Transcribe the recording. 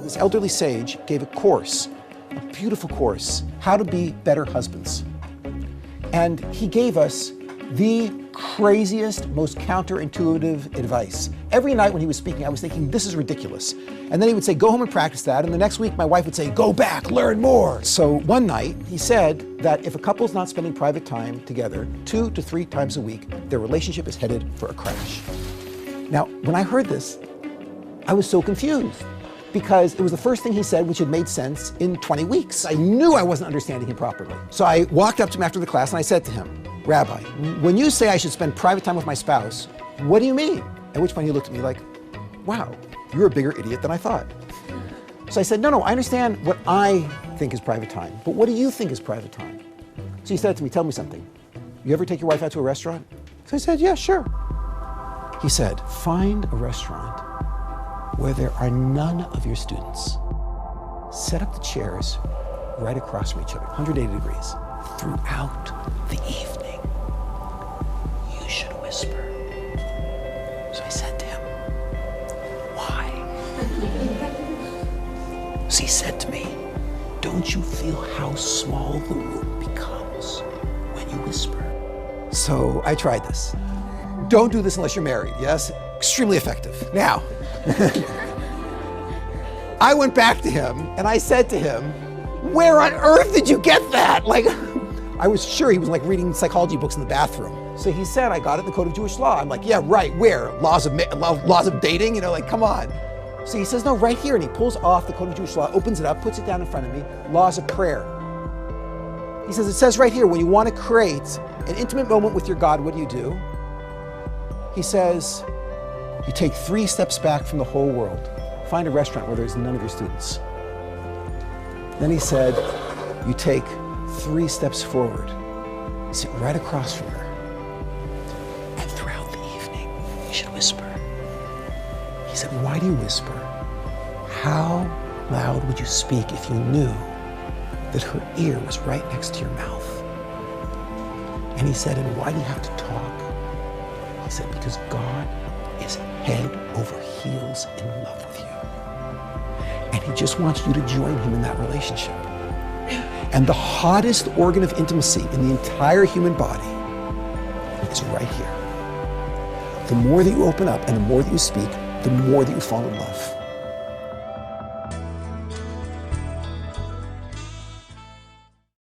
this elderly sage gave a course, a beautiful course, how to be better husbands. And he gave us the craziest, most counterintuitive advice. Every night when he was speaking, I was thinking, this is ridiculous. And then he would say, go home and practice that. And the next week, my wife would say, go back, learn more. So one night, he said that if a couple's not spending private time together 2 to 3 times a week, their relationship is headed for a crash. Now, when I heard this, I was so confused because it was the first thing he said which had made sense in 20 weeks. I knew I wasn't understanding him properly. So I walked up to him after the class and I said to him, Rabbi, when you say I should spend private time with my spouse, what do you mean? At which point he looked at me like, wow, you're a bigger idiot than I thought. So I said, no, I understand what I think is private time, but what do you think is private time? So he said to me, tell me something. You ever take your wife out to a restaurant? So I said, yeah, sure. He said, find a restaurant where there are none of your students. Set up the chairs right across from each other, 180 degrees. Throughout the evening, you should whisper. So I said to him, why? So he said to me, don't you feel how small the room becomes when you whisper? So I tried this. Don't do this unless you're married, yes? Extremely effective. Now, I went back to him and I said to him, where on earth did you get that? Like, I was sure he was like reading psychology books in the bathroom. So he said, I got it in the Code of Jewish Law. I'm like, yeah, right, where? Laws of dating? You know, like, come on. So he says, no, right here. And he pulls off the Code of Jewish Law, opens it up, puts it down in front of me, laws of prayer. He says, it says right here, when you want to create an intimate moment with your God, what do? He says, you take 3 steps back from the whole world. Find a restaurant where there's none of your students. Then he said, you take 3 steps forward, sit right across from her, and throughout the evening, you should whisper. He said, why do you whisper? How loud would you speak if you knew that her ear was right next to your mouth? And he said, and why do you have to talk? He said, because God is head over heels in love with you. And he just wants you to join him in that relationship. And the hottest organ of intimacy in the entire human body is right here. The more that you open up and the more that you speak, the more that you fall in love.